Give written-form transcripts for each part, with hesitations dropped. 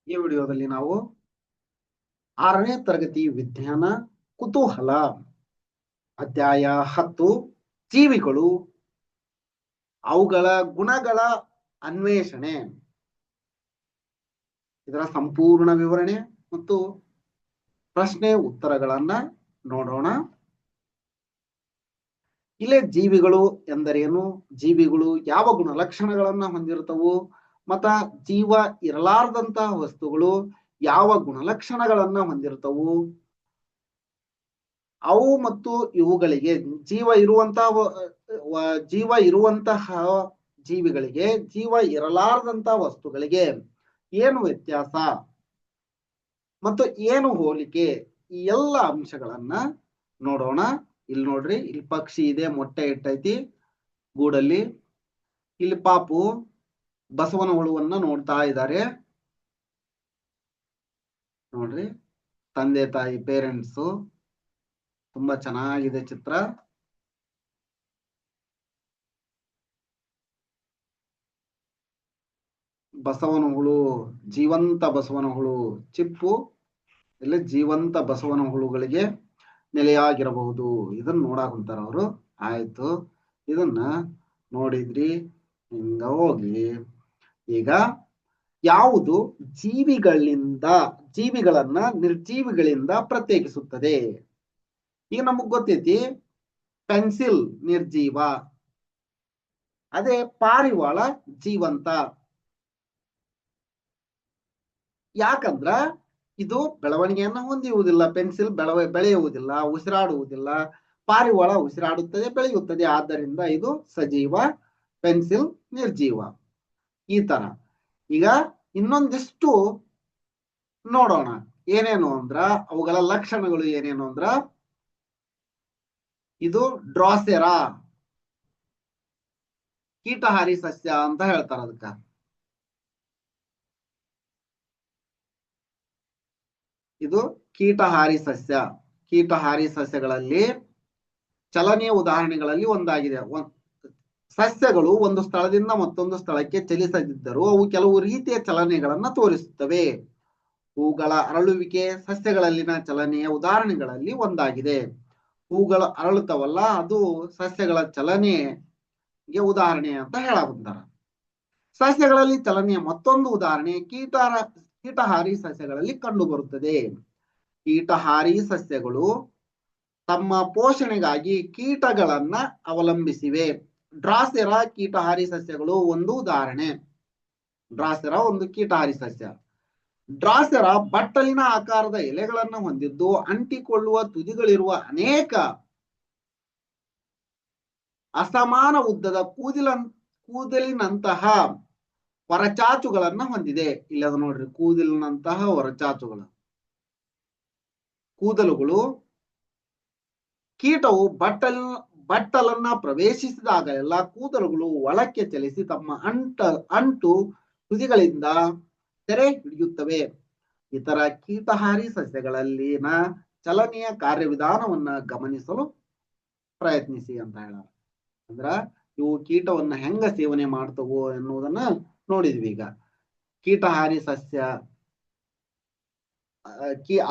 ಈ ವಿಡಿಯೋದಲ್ಲಿ ನಾವು 6ನೇ ತರಗತಿ ವಿಜ್ಞಾನ ಕುತೂಹಲ ಅಧ್ಯಾಯ 10 ಜೀವಿಗಳು ಅವುಗಳ ಗುಣಗಳ ಅನ್ವೇಷಣೆ ಇದರ ಸಂಪೂರ್ಣ ವಿವರಣೆ ಮತ್ತು ಪ್ರಶ್ನೆ ಉತ್ತರಗಳನ್ನ ನೋಡೋಣ. ಇಲ್ಲೇ ಜೀವಿಗಳು ಎಂದರೇನು, ಜೀವಿಗಳು ಯಾವ ಗುಣಲಕ್ಷಣಗಳನ್ನ ಹೊಂದಿರುತ್ತವು, ಮತ್ತ ಜೀವ ಇರಲಾರದಂತಹ ವಸ್ತುಗಳು ಯಾವ ಗುಣಲಕ್ಷಣಗಳನ್ನ ಹೊಂದಿರುತ್ತವು, ಅವು ಮತ್ತು ಇವುಗಳಿಗೆ ಜೀವ ಇರುವಂತಹ ಜೀವಿಗಳಿಗೆ ಜೀವ ಇರಲಾರದಂತಹ ವಸ್ತುಗಳಿಗೆ ಏನು ವ್ಯತ್ಯಾಸ ಮತ್ತು ಏನು ಹೋಲಿಕೆ, ಈ ಎಲ್ಲ ಅಂಶಗಳನ್ನ ನೋಡೋಣ. ಇಲ್ಲಿ ನೋಡ್ರಿ, ಇಲ್ಲಿ ಪಕ್ಷಿ ಇದೆ, ಮೊಟ್ಟೆ ಇಟ್ಟೈತಿ ಗೂಡಲ್ಲಿ. ಇಲ್ಲಿ ಪಾಪು ಬಸವನ ಹುಳುವನ್ನ ನೋಡ್ತಾ ಇದ್ದಾರೆ. ನೋಡ್ರಿ, ತಂದೆ ತಾಯಿ ಪೇರೆಂಟ್ಸು. ತುಂಬಾ ಚೆನ್ನಾಗಿದೆ ಚಿತ್ರ. ಬಸವನ ಹುಳು, ಜೀವಂತ ಬಸವನ ಹುಳು ಚಿಪ್ಪು. ಇಲ್ಲಿ ಜೀವಂತ ಬಸವನ ಹುಳುಗಳಿಗೆ ನೆಲೆಯಾಗಿರಬಹುದು. ಇದನ್ನ ನೋಡಾಕ್ ಕುಂತಾರ ಅವರು. ಆಯ್ತು, ಇದನ್ನ ನೋಡಿದ್ರಿ, ಹಿಂಗ ಹೋಗಿ ಈಗ ಯಾವುದು ಜೀವಿಗಳನ್ನ ನಿರ್ಜೀವಿಗಳಿಂದ ಪ್ರತ್ಯೇಕಿಸುತ್ತದೆ? ಈಗ ನಮಗ್ ಗೊತ್ತೈತಿ, ಪೆನ್ಸಿಲ್ ನಿರ್ಜೀವ, ಅದೇ ಪಾರಿವಾಳ ಜೀವಂತ. ಯಾಕಂದ್ರ ಇದು ಬೆಳವಣಿಗೆಯನ್ನ ಹೊಂದಿರುವುದಿಲ್ಲ. ಪೆನ್ಸಿಲ್ ಬೆಳೆಯುವುದಿಲ್ಲ, ಉಸಿರಾಡುವುದಿಲ್ಲ. ಪಾರಿವಾಳ ಉಸಿರಾಡುತ್ತದೆ, ಬೆಳೆಯುತ್ತದೆ. ಆದ್ದರಿಂದ ಇದು ಸಜೀವ, ಪೆನ್ಸಿಲ್ ನಿರ್ಜೀವ. ಈ ತರ ಈಗ ಇನ್ನೊಂದಿಷ್ಟು ನೋಡೋಣ. ಏನೇನು ಅಂದ್ರ ಅವುಗಳ ಲಕ್ಷಣಗಳು ಏನೇನು ಅಂದ್ರ, ಇದು ಡ್ರಾಸೆರಾ, ಕೀಟಹಾರಿ ಸಸ್ಯ ಅಂತ ಹೇಳ್ತಾರ ಅದಕ್ಕ. ಇದು ಕೀಟಹಾರಿ ಸಸ್ಯ. ಕೀಟಹಾರಿ ಸಸ್ಯಗಳಲ್ಲಿ ಚಲನೆಯ ಉದಾಹರಣೆಗಳಲ್ಲಿ ಒಂದಾಗಿದೆ. ಸಸ್ಯಗಳು ಒಂದು ಸ್ಥಳದಿಂದ ಮತ್ತೊಂದು ಸ್ಥಳಕ್ಕೆ ಚಲಿಸದಿದ್ದರೂ ಅವು ಕೆಲವು ರೀತಿಯ ಚಲನೆಗಳನ್ನ ತೋರಿಸುತ್ತವೆ. ಹೂಗಳ ಅರಳುವಿಕೆ ಸಸ್ಯಗಳಲ್ಲಿನ ಚಲನೆಯ ಉದಾಹರಣೆಗಳಲ್ಲಿ ಒಂದಾಗಿದೆ. ಹೂಗಳು ಅರಳುತ್ತವಲ್ಲ, ಅದು ಸಸ್ಯಗಳ ಚಲನೆಗೆ ಉದಾಹರಣೆ ಅಂತ ಹೇಳಾಕುಂತಾರ. ಸಸ್ಯಗಳಲ್ಲಿ ಚಲನೆಯ ಮತ್ತೊಂದು ಉದಾಹರಣೆ ಕೀಟಹಾರಿ ಸಸ್ಯಗಳಲ್ಲಿ ಕಂಡು ಬರುತ್ತದೆ. ಕೀಟಹಾರಿ ಸಸ್ಯಗಳು ತಮ್ಮ ಪೋಷಣೆಗಾಗಿ ಕೀಟಗಳನ್ನ ಅವಲಂಬಿಸಿವೆ. ಡ್ರಾಸೆರಾ ಕೀಟಹಾರಿ ಸಸ್ಯಗಳು ಒಂದು ಉದಾಹರಣೆ. ಡ್ರಾಸೆರಾ ಒಂದು ಕೀಟಹಾರಿ ಸಸ್ಯ. ಡ್ರಾಸೆರಾ ಬಟ್ಟಲಿನ ಆಕಾರದ ಎಲೆಗಳನ್ನು ಹೊಂದಿದ್ದು ಅಂಟಿಕೊಳ್ಳುವ ತುದಿಗಳಿರುವ ಅನೇಕ ಅಸಮಾನ ಉದ್ದದ ಕೂದಲಿನಂತಹ ಹೊರಚಾಚುಗಳನ್ನ ಹೊಂದಿದೆ. ಇಲ್ಲದ ನೋಡ್ರಿ, ಕೂದಲಿನಂತಹ ಹೊರಚಾಚುಗಳು. ಕೂದಲುಗಳು ಕೀಟವು ಬಟ್ಟಲನ್ನ ಪ್ರವೇಶಿಸಿದಾಗಲೆಲ್ಲ ಕೂದಲುಗಳು ಒಳಕ್ಕೆ ಚಲಿಸಿ ತಮ್ಮ ಅಂಟು ತುದಿಗಳಿಂದ ತೆರೆ ಹಿಡಿಯುತ್ತವೆ. ಇತರ ಕೀಟಹಾರಿ ಸಸ್ಯಗಳಲ್ಲಿನ ಚಲನೆಯ ಕಾರ್ಯವಿಧಾನವನ್ನ ಗಮನಿಸಲು ಪ್ರಯತ್ನಿಸಿ ಅಂತ ಹೇಳ. ಅಂದ್ರ ಇವು ಕೀಟವನ್ನ ಹೆಂಗ ಸೇವನೆ ಮಾಡ್ತವೋ ಎನ್ನುವುದನ್ನ ನೋಡಿದ್ವಿ. ಈಗ ಕೀಟಹಾರಿ ಸಸ್ಯ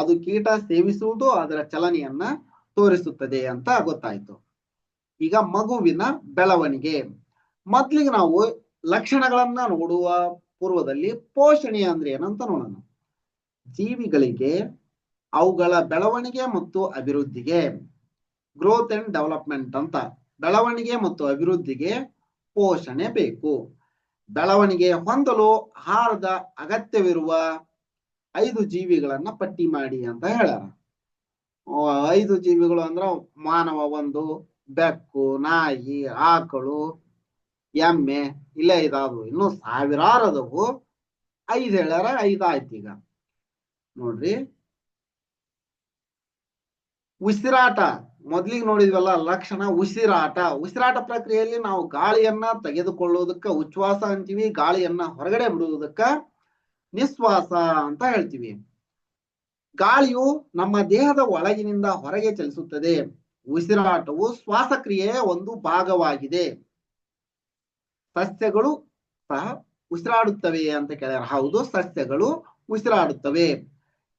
ಅದು ಕೀಟ ಸೇವಿಸುವುದು ಅದರ ಚಲನೆಯನ್ನ ತೋರಿಸುತ್ತದೆ ಅಂತ ಗೊತ್ತಾಯ್ತು. ಈಗ ಮಗುವಿನ ಬೆಳವಣಿಗೆ. ಮೊದ್ಲಿಗೆ ನಾವು ಲಕ್ಷಣಗಳನ್ನ ನೋಡುವ ಪೂರ್ವದಲ್ಲಿ ಪೋಷಣೆ ಅಂದ್ರೆ ಏನಂತ ನೋಡೋಣ. ಜೀವಿಗಳಿಗೆ ಅವುಗಳ ಬೆಳವಣಿಗೆ ಮತ್ತು ಅಭಿವೃದ್ಧಿಗೆ, ಗ್ರೋತ್ ಅಂಡ್ ಡೆವಲಪ್ಮೆಂಟ್ ಅಂತ, ಬೆಳವಣಿಗೆ ಮತ್ತು ಅಭಿವೃದ್ಧಿಗೆ ಪೋಷಣೆ ಬೇಕು. ಬೆಳವಣಿಗೆ ಹೊಂದಲು ಆಹಾರದ ಅಗತ್ಯವಿರುವ 5 ಜೀವಿಗಳನ್ನ ಪಟ್ಟಿ ಮಾಡಿ ಅಂತ ಹೇಳ್ಯಾರ. 5 ಜೀವಿಗಳು ಅಂದ್ರ ಮಾನವ ಒಂದು, ಬೆಕ್ಕು, ನಾಯಿ, ಆಕಳು, ಎಮ್ಮೆ, ಇಲ್ಲ ಇದಾದವು. ಇನ್ನು ಸಾವಿರಾರು ಅದವು. 5 ಹೇಳ್ಯಾರ, 5 ಆಯ್ತು. ಈಗ ನೋಡ್ರಿ, ಉಸಿರಾಟ ಮೊದ್ಲಿಗೆ ನೋಡಿದ್ವಲ್ಲ ಲಕ್ಷಣ. ಉಸಿರಾಟ ಪ್ರಕ್ರಿಯೆಯಲ್ಲಿ ನಾವು ಗಾಳಿಯನ್ನ ತೆಗೆದುಕೊಳ್ಳುವುದಕ್ಕ ಉಚ್ಛ್ವಾಸ ಅಂತೀವಿ, ಗಾಳಿಯನ್ನ ಹೊರಗಡೆ ಬಿಡುವುದಕ್ಕ ನಿಶ್ವಾಸ ಅಂತ ಹೇಳ್ತೀವಿ. ಗಾಳಿಯು ನಮ್ಮ ದೇಹದ ಒಳಗಿನಿಂದ ಹೊರಗೆ ಚಲಿಸುತ್ತದೆ. ಉಸಿರಾಟವು ಶ್ವಾಸಕ್ರಿಯೆಯ ಒಂದು ಭಾಗವಾಗಿದೆ. ಸಸ್ಯಗಳು ಸಹ ಉಸಿರಾಡುತ್ತವೆ ಅಂತ ಕೇಳ್ಯಾರ. ಹೌದು, ಸಸ್ಯಗಳು ಉಸಿರಾಡುತ್ತವೆ.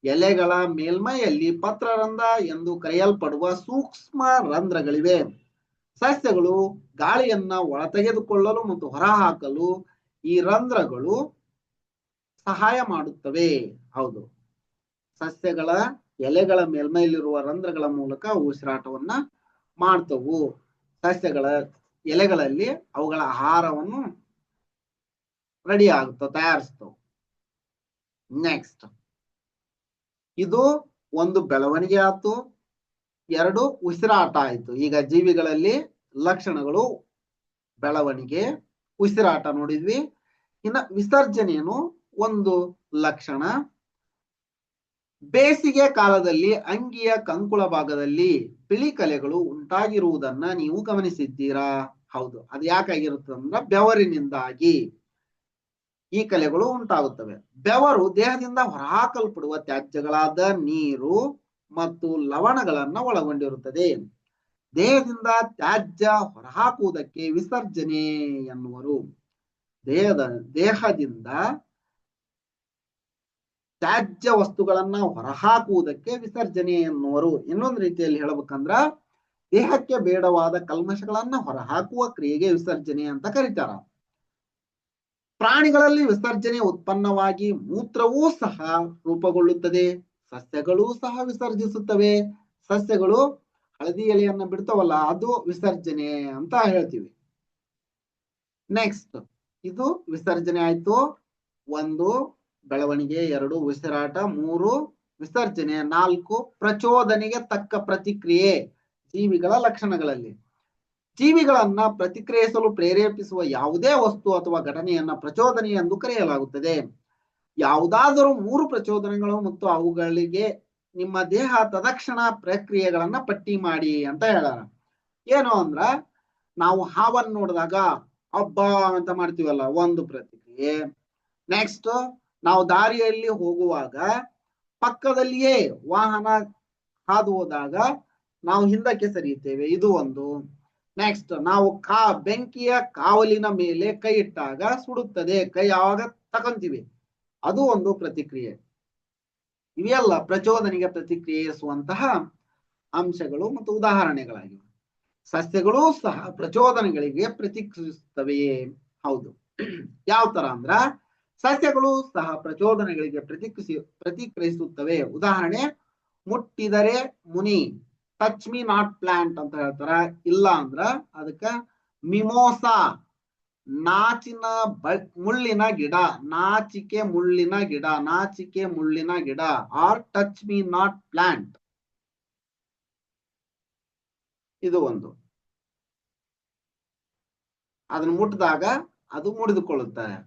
ಎಲೆಗಳ ಮೇಲ್ಮೈಯಲ್ಲಿ ಪತ್ರರಂಧ್ರ ಎಂದು ಕರೆಯಲ್ಪಡುವ ಸೂಕ್ಷ್ಮ ರಂಧ್ರಗಳಿವೆ. ಸಸ್ಯಗಳು ಗಾಳಿಯನ್ನ ಒಳತೆಗೆದುಕೊಳ್ಳಲು ಮತ್ತು ಹೊರಹಾಕಲು ಈ ರಂಧ್ರಗಳು ಸಹಾಯ ಮಾಡುತ್ತವೆ. ಹೌದು, ಸಸ್ಯಗಳ ಎಲೆಗಳ ಮೇಲ್ಮೈಲಿರುವ ರಂಧ್ರಗಳ ಮೂಲಕ ಉಸಿರಾಟವನ್ನ ಮಾಡ್ತವು. ಸಸ್ಯಗಳ ಎಲೆಗಳಲ್ಲಿ ಅವುಗಳ ಆಹಾರವನ್ನು ರೆಡಿ ಆಗುತ್ತವೆ, ತಯಾರಿಸ್ತವು. ನೆಕ್ಸ್ಟ್, ಇದು ಒಂದು ಬೆಳವಣಿಗೆ ಆಯ್ತು, ಎರಡು ಉಸಿರಾಟ ಆಯ್ತು. ಈಗ ಜೀವಿಗಳಲ್ಲಿ ಲಕ್ಷಣಗಳು ಬೆಳವಣಿಗೆ, ಉಸಿರಾಟ ನೋಡಿದ್ವಿ. ಇನ್ನ ವಿಸರ್ಜನೆಯನ್ನು ಒಂದು ಲಕ್ಷಣ. ಬೇಸಿಗೆ ಕಾಲದಲ್ಲಿ ಅಂಗಿಯ ಕಂಕುಳ ಭಾಗದಲ್ಲಿ ಬಿಳಿ ಕಲೆಗಳು ಉಂಟಾಗಿರುವುದನ್ನ ನೀವು ಗಮನಿಸಿದ್ದೀರಾ? ಹೌದು, ಅದು ಯಾಕಾಗಿರುತ್ತೆ ಅಂದ್ರೆ ಬೆವರಿನಿಂದಾಗಿ ಈ ಕಲೆಗಳು ಉಂಟಾಗುತ್ತವೆ. ಬೆವರು ದೇಹದಿಂದ ಹೊರಹಾಕಲ್ಪಡುವ ತ್ಯಾಜ್ಯಗಳಾದ ನೀರು ಮತ್ತು ಲವಣಗಳನ್ನ ಒಳಗೊಂಡಿರುತ್ತದೆ. ದೇಹದಿಂದ ತ್ಯಾಜ್ಯ ಹೊರಹಾಕುವುದಕ್ಕೆ ವಿಸರ್ಜನೆ ಎನ್ನುವರು. ದೇಹದಿಂದ ತ್ಯಾಜ್ಯ ವಸ್ತುಗಳನ್ನ ಹೊರಹಾಕುವುದಕ್ಕೆ ವಿಸರ್ಜನೆ ಎನ್ನುವರು. ಇನ್ನೊಂದು ರೀತಿಯಲ್ಲಿ ಹೇಳ್ಬೇಕಂದ್ರ ದೇಹಕ್ಕೆ ಬೇಡವಾದ ಕಲ್ಮಶಗಳನ್ನ ಹೊರಹಾಕುವ ಕ್ರಿಯೆಗೆ ವಿಸರ್ಜನೆ ಅಂತ ಕರೀತಾರ. ಪ್ರಾಣಿಗಳಲ್ಲಿ ವಿಸರ್ಜನೆ ಉತ್ಪನ್ನವಾಗಿ ಮೂತ್ರವೂ ಸಹ ರೂಪುಗೊಳ್ಳುತ್ತದೆ. ಸಸ್ಯಗಳೂ ಸಹ ವಿಸರ್ಜಿಸುತ್ತವೆ. ಸಸ್ಯಗಳು ಹಳದಿ ಎಲೆಯನ್ನ ಬಿಡ್ತಾವಲ್ಲ, ಅದು ವಿಸರ್ಜನೆ ಅಂತ ಹೇಳ್ತೀವಿ. ನೆಕ್ಸ್ಟ್, ಇದು ವಿಸರ್ಜನೆ ಆಯ್ತು. ಒಂದು ಬೆಳವಣಿಗೆ, ಎರಡು ಉಸಿರಾಟ, ಮೂರು ವಿಸರ್ಜನೆ, ನಾಲ್ಕು ಪ್ರಚೋದನೆಗೆ ತಕ್ಕ ಪ್ರತಿಕ್ರಿಯೆ. ಜೀವಿಗಳ ಲಕ್ಷಣಗಳಲ್ಲಿ ಜೀವಿಗಳನ್ನ ಪ್ರತಿಕ್ರಿಯಿಸಲು ಪ್ರೇರೇಪಿಸುವ ಯಾವುದೇ ವಸ್ತು ಅಥವಾ ಘಟನೆಯನ್ನ ಪ್ರಚೋದನೆ ಎಂದು ಕರೆಯಲಾಗುತ್ತದೆ. ಯಾವುದಾದರೂ ಮೂರು ಪ್ರಚೋದನೆಗಳು ಮತ್ತು ಅವುಗಳಿಗೆ ನಿಮ್ಮ ದೇಹ ತದಕ್ಷಣ ಪ್ರಕ್ರಿಯೆಗಳನ್ನ ಪಟ್ಟಿ ಮಾಡಿ ಅಂತ ಹೇಳಾರ. ಏನು ಅಂದ್ರ, ನಾವು ಹಾವನ್ನು ನೋಡಿದಾಗ ಅಬ್ಬಾ ಅಂತ ಮಾಡ್ತೀವಲ್ಲ, ಒಂದು ಪ್ರತಿಕ್ರಿಯೆ. ನೆಕ್ಸ್ಟ್, ನಾವು ದಾರಿಯಲ್ಲಿ ಹೋಗುವಾಗ ಪಕ್ಕದಲ್ಲಿಯೇ ವಾಹನ ಹಾದು ಹೋದಾಗ ನಾವು ಹಿಂದಕ್ಕೆ ಸರಿಯುತ್ತೇವೆ, ಇದು ಒಂದು. ನೆಕ್ಸ್ಟ್, ನಾವು ಬೆಂಕಿಯ ಕಾವಲಿನ ಮೇಲೆ ಕೈ ಇಟ್ಟಾಗ ಸುಡುತ್ತದೆ, ಕೈ ಯಾವಾಗ ತಕೊಂತೀವಿ, ಅದು ಒಂದು ಪ್ರತಿಕ್ರಿಯೆ. ಇವೆಲ್ಲ ಪ್ರಚೋದನೆಗೆ ಪ್ರತಿಕ್ರಿಯಿಸುವಂತಹ ಅಂಶಗಳು ಮತ್ತು ಉದಾಹರಣೆಗಳಾಗಿವೆ. ಸಸ್ಯಗಳು ಸಹ ಪ್ರಚೋದನೆಗಳಿಗೆ ಪ್ರತಿಕ್ರಿಯಿಸುತ್ತವೆಯೇ? ಹೌದು. ಯಾವ ತರ ಅಂದ್ರ, ಸಸ್ಯಗಳು ಸಹ ಪ್ರಚೋದನೆಗಳಿಗೆ ಪ್ರತಿಕ್ರಿಯಿಸುತ್ತವೆ. ಉದಾಹರಣೆ, ಮುಟ್ಟಿದರೆ ಮುನಿ, ಟಚ್ ಮೀ ನಾಟ್ ಪ್ಲಾಂಟ್ ಅಂತ ಹೇಳ್ತಾರ. ಇಲ್ಲ ಅಂದ್ರ ಅದಕ್ಕ ಮಿಮೋಸಾ, ನಾಚಿನ ಮುಳ್ಳಿನ ಗಿಡ, ನಾಚಿಕೆ ಮುಳ್ಳಿನ ಗಿಡ, ನಾಚಿಕೆ ಮುಳ್ಳಿನ ಗಿಡ, or touch me not plant. ಇದು ಒಂದು. ಅದನ್ನು ಮುಟ್ಟಿದಾಗ ಅದು ಮುಡಿದುಕೊಳ್ಳುತ್ತಾರೆ.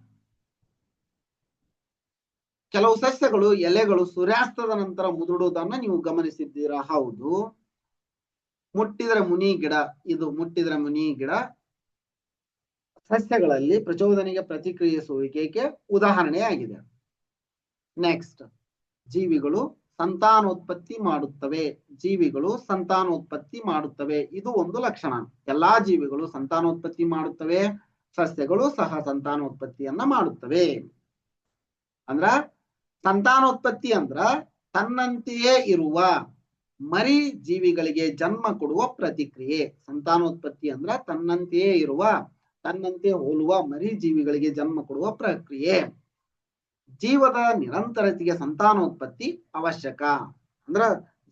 ಕೆಲವು ಸಸ್ಯಗಳು ಎಲೆಗಳು ಸೂರ್ಯಾಸ್ತದ ನಂತರ ಮುದುಡುವುದನ್ನ ನೀವು ಗಮನಿಸಿದ್ದೀರಾ? ಹೌದು. ಮುಟ್ಟಿದ್ರೆ ಮುನಿ ಗಿಡ, ಇದು ಮುಟ್ಟಿದ್ರೆ ಮುನಿ ಗಿಡ ಸಸ್ಯಗಳಲ್ಲಿ ಪ್ರಚೋದನೆಗೆ ಪ್ರತಿಕ್ರಿಯಿಸುವಿಕೆಗೆ ಉದಾಹರಣೆಯಾಗಿದೆ. ನೆಕ್ಸ್ಟ್, ಜೀವಿಗಳು ಸಂತಾನೋತ್ಪತ್ತಿ ಮಾಡುತ್ತವೆ. ಜೀವಿಗಳು ಸಂತಾನೋತ್ಪತ್ತಿ ಮಾಡುತ್ತವೆ, ಇದು ಒಂದು ಲಕ್ಷಣ. ಎಲ್ಲಾ ಜೀವಿಗಳು ಸಂತಾನೋತ್ಪತ್ತಿ ಮಾಡುತ್ತವೆ. ಸಸ್ಯಗಳು ಸಹ ಸಂತಾನೋತ್ಪತ್ತಿಯನ್ನ ಮಾಡುತ್ತವೆ. ಅಂದ್ರ ಸಂತಾನೋತ್ಪತ್ತಿ ಅಂದ್ರ ತನ್ನಂತೆಯೇ ಇರುವ ಮರಿ ಜೀವಿಗಳಿಗೆ ಜನ್ಮ ಕೊಡುವ ಪ್ರತಿಕ್ರಿಯೆ. ಸಂತಾನೋತ್ಪತ್ತಿ ಅಂದ್ರ ತನ್ನಂತೆಯೇ ಇರುವ, ತನ್ನಂತೆ ಹೋಲುವ ಮರಿ ಜೀವಿಗಳಿಗೆ ಜನ್ಮ ಕೊಡುವ ಪ್ರಕ್ರಿಯೆ. ಜೀವದ ನಿರಂತರತೆಗೆ ಸಂತಾನೋತ್ಪತ್ತಿ ಅವಶ್ಯಕ. ಅಂದ್ರ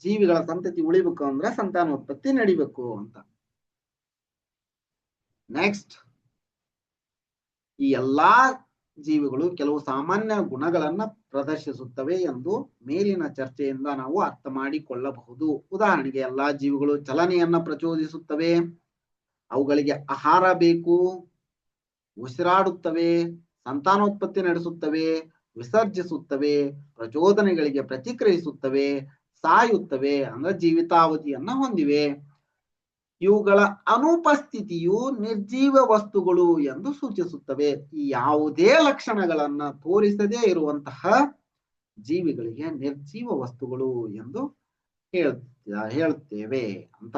ಜೀವಿಗಳ ಸಂತತಿ ಉಳಿಬೇಕು ಅಂದ್ರ ಸಂತಾನೋತ್ಪತ್ತಿ ನಡಿಬೇಕು ಅಂತ. ನೆಕ್ಸ್ಟ್, ಈ ಎಲ್ಲಾ ಜೀವಿಗಳು ಕೆಲವು ಸಾಮಾನ್ಯ ಗುಣಗಳನ್ನ ಪ್ರದರ್ಶಿಸುತ್ತವೆ ಎಂದು ಮೇಲಿನ ಚರ್ಚೆಯಿಂದ ನಾವು ಅರ್ಥ ಮಾಡಿಕೊಳ್ಳಬಹುದು. ಉದಾಹರಣೆಗೆ, ಎಲ್ಲಾ ಜೀವಿಗಳು ಚಲನೆಯನ್ನ ಪ್ರಚೋದಿಸುತ್ತವೆ, ಅವುಗಳಿಗೆ ಆಹಾರ ಬೇಕು, ಉಸಿರಾಡುತ್ತವೆ, ಸಂತಾನೋತ್ಪತ್ತಿ ನಡೆಸುತ್ತವೆ, ವಿಸರ್ಜಿಸುತ್ತವೆ, ಪ್ರಚೋದನೆಗಳಿಗೆ ಪ್ರತಿಕ್ರಿಯಿಸುತ್ತವೆ, ಸಾಯುತ್ತವೆ, ಅಂದ್ರೆ ಜೀವಿತಾವಧಿಯನ್ನ ಹೊಂದಿವೆ. ಇವುಗಳ ಅನುಪಸ್ಥಿತಿಯು ನಿರ್ಜೀವ ವಸ್ತುಗಳು ಎಂದು ಸೂಚಿಸುತ್ತವೆ. ಈ ಯಾವುದೇ ಲಕ್ಷಣಗಳನ್ನ ತೋರಿಸದೇ ಇರುವಂತಹ ಜೀವಿಗಳಿಗೆ ನಿರ್ಜೀವ ವಸ್ತುಗಳು ಎಂದು ಹೇಳ್ತೇವೆ ಅಂತ.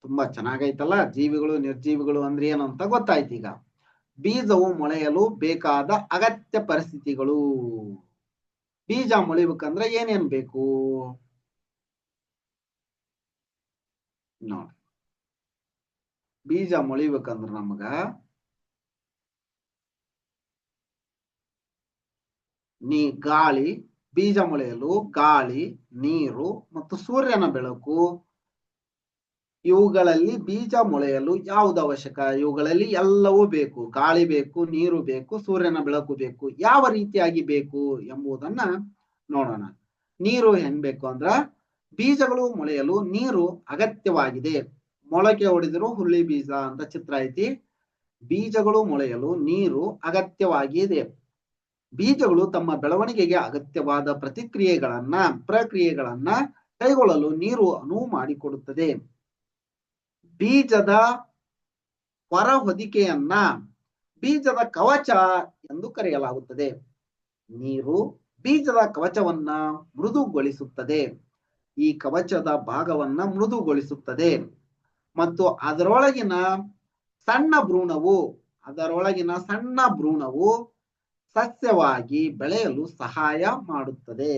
ತುಂಬಾ ಚೆನ್ನಾಗೈತಲ್ಲ, ಜೀವಿಗಳು ನಿರ್ಜೀವಿಗಳು ಅಂದ್ರೆ ಏನು ಅಂತ ಗೊತ್ತಾಯ್ತು. ಈಗ ಬೀಜವು ಮೊಳೆಯಲು ಬೇಕಾದ ಅಗತ್ಯ ಪರಿಸ್ಥಿತಿಗಳು. ಬೀಜ ಮೊಳಿಬೇಕಂದ್ರೆ ಏನೇನ್ ಬೇಕು ನೋಡಿ. ಬೀಜ ಮೊಳಿಬೇಕಂದ್ರ ನಮಗ ಗಾಳಿ, ಬೀಜ ಮೊಳೆಯಲು ಗಾಳಿ, ನೀರು ಮತ್ತು ಸೂರ್ಯನ ಬೆಳಕು. ಇವುಗಳಲ್ಲಿ ಬೀಜ ಮೊಳೆಯಲು ಯಾವುದು ಅವಶ್ಯಕ? ಇವುಗಳಲ್ಲಿ ಎಲ್ಲವೂ ಬೇಕು. ಗಾಳಿ ಬೇಕು, ನೀರು ಬೇಕು, ಸೂರ್ಯನ ಬೆಳಕು ಬೇಕು. ಯಾವ ರೀತಿಯಾಗಿ ಬೇಕು ಎಂಬುದನ್ನ ನೋಡೋಣ. ನೀರು ಹೆಂಗ್ ಬೇಕು ಅಂದ್ರ ಬೀಜಗಳು ಮೊಳೆಯಲು ನೀರು ಅಗತ್ಯವಾಗಿದೆ. ಮೊಳಕೆ ಹೊಡೆದಿರೋ ಹುರುಳಿ ಬೀಜ ಅಂತ ಚಿತ್ರ ಐತಿ. ಬೀಜಗಳು ಮೊಳೆಯಲು ನೀರು ಅಗತ್ಯವಾಗಿದೆ. ಬೀಜಗಳು ತಮ್ಮ ಬೆಳವಣಿಗೆಗೆ ಅಗತ್ಯವಾದ ಪ್ರಕ್ರಿಯೆಗಳನ್ನ ಕೈಗೊಳ್ಳಲು ನೀರು ಅನುವು ಮಾಡಿಕೊಡುತ್ತದೆ. ಬೀಜದ ಹೊರ ಹೊದಿಕೆಯನ್ನ ಬೀಜದ ಕವಚ ಎಂದು ಕರೆಯಲಾಗುತ್ತದೆ. ನೀರು ಬೀಜದ ಕವಚವನ್ನ ಮೃದುಗೊಳಿಸುತ್ತದೆ. ಈ ಕವಚದ ಭಾಗವನ್ನ ಮೃದುಗೊಳಿಸುತ್ತದೆ ಮತ್ತು ಅದರೊಳಗಿನ ಸಣ್ಣ ಭ್ರೂಣವು ಸಸ್ಯವಾಗಿ ಬೆಳೆಯಲು ಸಹಾಯ ಮಾಡುತ್ತದೆ.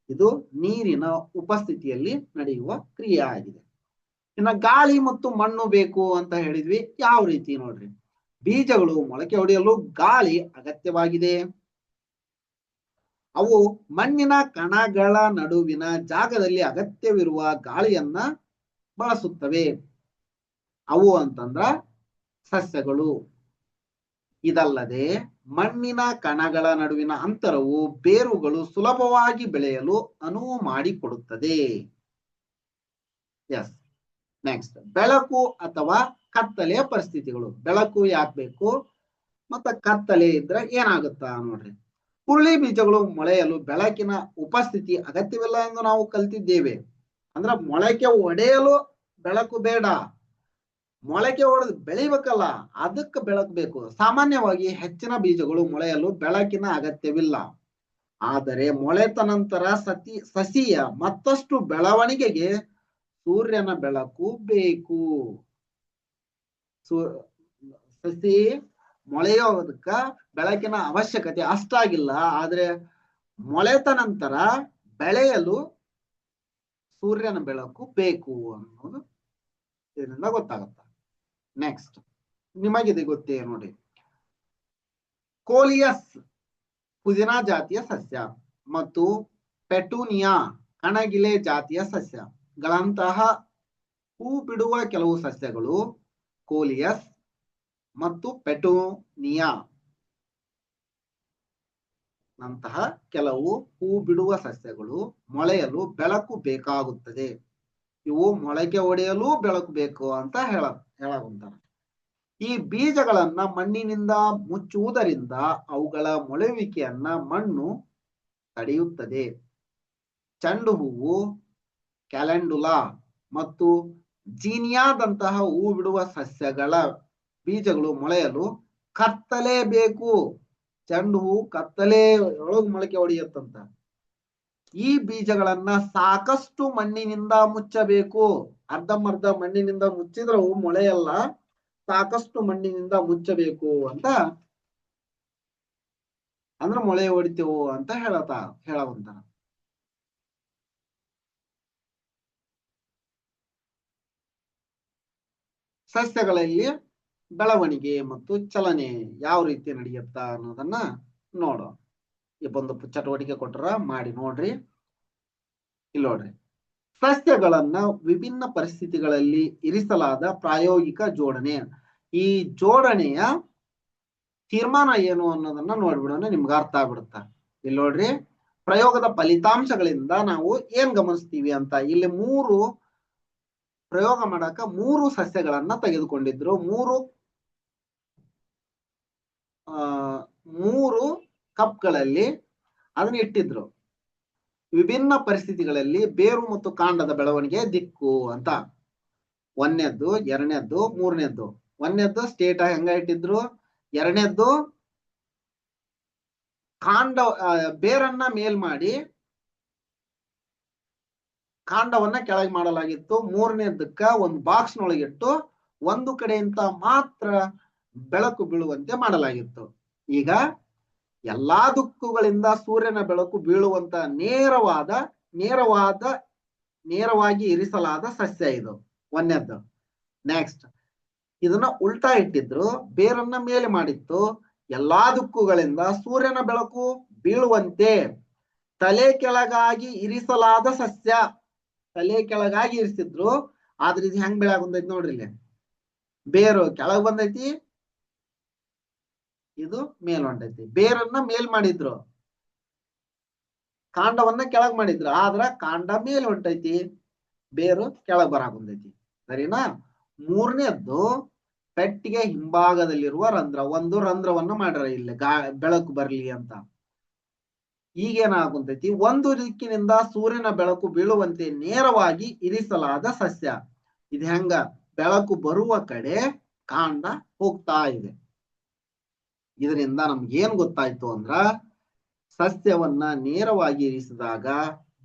ಇದು ನೀರಿನ ಉಪಸ್ಥಿತಿಯಲ್ಲಿ ನಡೆಯುವ ಕ್ರಿಯೆ ಆಗಿದೆ. ಇನ್ನು ಗಾಳಿ ಮತ್ತು ಮಣ್ಣು ಬೇಕು ಅಂತ ಹೇಳಿದ್ವಿ. ಯಾವ ರೀತಿ ನೋಡ್ರಿ, ಬೀಜಗಳು ಮೊಳಕೆ ಹೊಡೆಯಲು ಗಾಳಿ ಅಗತ್ಯವಾಗಿದೆ. ಅವು ಮಣ್ಣಿನ ಕಣಗಳ ನಡುವಿನ ಜಾಗದಲ್ಲಿ ಅಗತ್ಯವಿರುವ ಗಾಳಿಯನ್ನ ಬಳಸುತ್ತವೆ. ಅವು ಅಂತಂದ್ರ ಸಸ್ಯಗಳು. ಇದಲ್ಲದೆ ಮಣ್ಣಿನ ಕಣಗಳ ನಡುವಿನ ಅಂತರವು ಬೇರುಗಳು ಸುಲಭವಾಗಿ ಬೆಳೆಯಲು ಅನುವು ಮಾಡಿಕೊಡುತ್ತದೆ. ಎಸ್, ನೆಕ್ಸ್ಟ್, ಬೆಳಕು ಅಥವಾ ಕತ್ತಲೆಯ ಪರಿಸ್ಥಿತಿಗಳು. ಬೆಳಕು ಯಾಕೆ ಬೇಕು ಮತ್ತ ಕತ್ತಲೆ ಇದ್ರೆ ಏನಾಗುತ್ತಾ ನೋಡ್ರಿ. ಹುರುಳಿ ಬೀಜಗಳು ಮೊಳೆಯಲು ಬೆಳಕಿನ ಉಪಸ್ಥಿತಿ ಅಗತ್ಯವಿಲ್ಲ ಎಂದು ನಾವು ಕಲ್ತಿದ್ದೇವೆ. ಅಂದ್ರ ಮೊಳಕೆ ಒಡೆಯಲು ಬೆಳಕು ಬೇಡ, ಮೊಳಕೆ ಹೊಡೆದು ಬೆಳಿಬೇಕಲ್ಲ, ಅದಕ್ಕೆ ಬೆಳಕು ಬೇಕು. ಸಾಮಾನ್ಯವಾಗಿ ಹೆಚ್ಚಿನ ಬೀಜಗಳು ಮೊಳೆಯಲು ಬೆಳಕಿನ ಅಗತ್ಯವಿಲ್ಲ. ಆದರೆ ಮೊಳೆತ ನಂತರ ಸಸಿಯ ಮತ್ತಷ್ಟು ಬೆಳವಣಿಗೆಗೆ ಸೂರ್ಯನ ಬೆಳಕು ಬೇಕು. ಸಸಿ ಮೊಳೆಯೋದಕ್ಕ ಬೆಳಕಿನ ಅವಶ್ಯಕತೆ ಅಷ್ಟಾಗಿಲ್ಲ, ಆದ್ರೆ ಮೊಳೆತ ನಂತರ ಬೆಳೆಯಲು ಸೂರ್ಯನ ಬೆಳಕು ಬೇಕು ಅನ್ನೋದು ಇದರಿಂದ ಗೊತ್ತಾಗುತ್ತೆ. ನೆಕ್ಸ್ಟ್, ನಿಮಗಿದೆ ಗೊತ್ತೇ ನೋಡಿ, ಕೋಲಿಯಸ್ ಪುದೀನಾ ಜಾತಿಯ ಸಸ್ಯ ಮತ್ತು ಪೆಟೂನಿಯಾ ಕಣಗಿಲೆ ಜಾತಿಯ ಸಸ್ಯಗಳಂತಹ ಹೂ ಬಿಡುವ ಕೆಲವು ಸಸ್ಯಗಳು, ಕೋಲಿಯಸ್ ಮತ್ತು ಪೆಟೂನಿಯಾ ನಂತಹ ಕೆಲವು ಹೂ ಬಿಡುವ ಸಸ್ಯಗಳು ಮೊಳೆಯಲು ಬೆಳಕು ಬೇಕಾಗುತ್ತದೆ. ಇವು ಮೊಳಕೆ ಒಡೆಯಲು ಬೆಳಕು ಬೇಕು ಅಂತ ಹೇಳಕುಂತಾರೆ. ಈ ಬೀಜಗಳನ್ನ ಮಣ್ಣಿನಿಂದ ಮುಚ್ಚುವುದರಿಂದ ಅವುಗಳ ಮೊಳೆಯುವಿಕೆಯನ್ನ ಮಣ್ಣು ತಡೆಯುತ್ತದೆ. ಚೆಂಡು ಹೂವು, ಕ್ಯಾಲೆಂಡುಲಾ ಮತ್ತು ಜೀನಿಯಾದಂತಹ ಹೂ ಬಿಡುವ ಸಸ್ಯಗಳ ಬೀಜಗಳು ಮೊಳೆಯಲು ಕತ್ತಲೆ ಬೇಕು. ಚೆಂಡು ಹೂ ಕತ್ತಲೆ ಒಳಗೆ ಮೊಳಕೆ ಹೊಡೆಯುತ್ತಂತ. ಈ ಬೀಜಗಳನ್ನ ಸಾಕಷ್ಟು ಮಣ್ಣಿನಿಂದ ಮುಚ್ಚಬೇಕು. ಅರ್ಧಂಬರ್ಧ ಮಣ್ಣಿನಿಂದ ಮುಚ್ಚಿದ್ರೆ ಅವು ಮೊಳೆಯಲ್ಲ, ಸಾಕಷ್ಟು ಮಣ್ಣಿನಿಂದ ಮುಚ್ಚಬೇಕು ಅಂತ, ಅಂದ್ರೆ ಮೊಳೆ ಹೊಡಿತೇವು ಅಂತ ಹೇಳವಂತಾರ. ಸಸ್ಯಗಳಲ್ಲಿ ಬೆಳವಣಿಗೆ ಮತ್ತು ಚಲನೆ ಯಾವ ರೀತಿ ನಡೆಯುತ್ತಾ ಅನ್ನೋದನ್ನ ನೋಡೋಣ. ಈ ಒಂದು ಚಟುವಟಿಕೆ ಕೊಟ್ಟರ ಮಾಡಿ ನೋಡ್ರಿ. ಇಲ್ಲಿ ನೋಡ್ರಿ, ಸಸ್ಯಗಳನ್ನ ವಿಭಿನ್ನ ಪರಿಸ್ಥಿತಿಗಳಲ್ಲಿ ಇರಿಸಲಾದ ಪ್ರಾಯೋಗಿಕ ಜೋಡಣೆ. ಈ ಜೋಡಣೆಯ ತೀರ್ಮಾನ ಏನು ಅನ್ನೋದನ್ನ ನೋಡ್ಬಿಡೋಣ, ನಿಮ್ಗೆ ಅರ್ಥ ಆಗ್ಬಿಡುತ್ತ. ಇಲ್ಲಿ ನೋಡ್ರಿ, ಪ್ರಯೋಗದ ಫಲಿತಾಂಶಗಳಿಂದ ನಾವು ಏನ್ ಗಮನಿಸ್ತೀವಿ ಅಂತ. ಇಲ್ಲಿ ಪ್ರಯೋಗ ಮಾಡಾಕ 3 ಸಸ್ಯಗಳನ್ನ ತೆಗೆದುಕೊಂಡಿದ್ರು. 3 ಕಪ್ಗಳಲ್ಲಿ ಅದನ್ನ ಇಟ್ಟಿದ್ರು. ವಿಭಿನ್ನ ಪರಿಸ್ಥಿತಿಗಳಲ್ಲಿ ಬೇರು ಮತ್ತು ಕಾಂಡದ ಬೆಳವಣಿಗೆ ದಿಕ್ಕು ಅಂತ. 1ನೇದ್ದು, 2ನೇದ್ದು, 3ನೇದ್ದು. 1ನೇದ್ದು ಸ್ಟೇಟ ಹೆಂಗ ಇಟ್ಟಿದ್ರು, 2ನೇದ್ದು ಕಾಂಡ ಬೇರನ್ನ ಮೇಲ್ ಮಾಡಿ ಕಾಂಡವನ್ನ ಕೆಳಗೆ ಮಾಡಲಾಗಿತ್ತು. 3ನೇದಕ್ಕ ಒಂದು ಬಾಕ್ಸ್ ನೊಳಗಿಟ್ಟು ಒಂದು ಕಡೆಯಿಂದ ಮಾತ್ರ ಬೆಳಕು ಬೀಳುವಂತೆ ಮಾಡಲಾಗಿತ್ತು. ಈಗ ಎಲ್ಲಾ ದಿಕ್ಕುಗಳಿಂದ ಸೂರ್ಯನ ಬೆಳಕು ಬೀಳುವಂತ ನೇರವಾಗಿ ಇರಿಸಲಾದ ಸಸ್ಯ ಇದು ಒಂದನೇದ್ದು. ನೆಕ್ಸ್ಟ್, ಇದನ್ನ ಉಲ್ಟಾ ಇಟ್ಟಿದ್ರು, ಬೇರನ್ನ ಮೇಲೆ ಮಾಡಿತ್ತು. ಎಲ್ಲಾ ದಿಕ್ಕುಗಳಿಂದ ಸೂರ್ಯನ ಬೆಳಕು ಬೀಳುವಂತೆ ತಲೆ ಕೆಳಗಾಗಿ ಇರಿಸಲಾದ ಸಸ್ಯ. ತಲೆ ಕೆಳಗಾಗಿ ಇರಿಸಿದ್ರು, ಆದ್ರೆ ಇದು ಹೆಂಗ್ ಬೆಳಗ್ ಬಂದೈತಿ ನೋಡ್ರಿ. ಇಲ್ಲಿ ಬೇರು ಕೆಳಗ್ ಬಂದೈತಿ, ಇದು ಮೇಲ್ ಹೊಂಟೈತಿ. ಬೇರನ್ನ ಮೇಲ್ ಮಾಡಿದ್ರು, ಕಾಂಡವನ್ನ ಕೆಳಗ್ ಮಾಡಿದ್ರು, ಆದ್ರ ಕಾಂಡ ಮೇಲ್ ಹೊಂಟೈತಿ, ಬೇರು ಕೆಳಗ್ ಬರಾಕ್ ಬಂದೈತಿ. ಸರಿನಾ? ಮೂರನೇದ್ದು, ಪೆಟ್ಟಿಗೆ ಹಿಂಭಾಗದಲ್ಲಿರುವ ರಂಧ್ರ. ಒಂದು ರಂಧ್ರವನ್ನ ಮಾಡ್ಯಾರ ಇಲ್ಲಿ ಬೆಳಕು ಬರ್ಲಿ ಅಂತ. ಈಗೇನಾಗುಂತೈತಿ, ಒಂದು ದಿಕ್ಕಿನಿಂದ ಸೂರ್ಯನ ಬೆಳಕು ಬೀಳುವಂತೆ ನೇರವಾಗಿ ಇರಿಸಲಾದ ಸಸ್ಯ. ಇದು ಹೆಂಗ, ಬೆಳಕು ಬರುವ ಕಡೆ ಕಾಂಡ ಹೋಗ್ತಾ ಇದೆ. ಇದರಿಂದ ನಮ್ಗೆ ಏನ್ ಗೊತ್ತಾಯ್ತು ಅಂದ್ರ, ಸಸ್ಯವನ್ನ ನೇರವಾಗಿ ಇರಿಸಿದಾಗ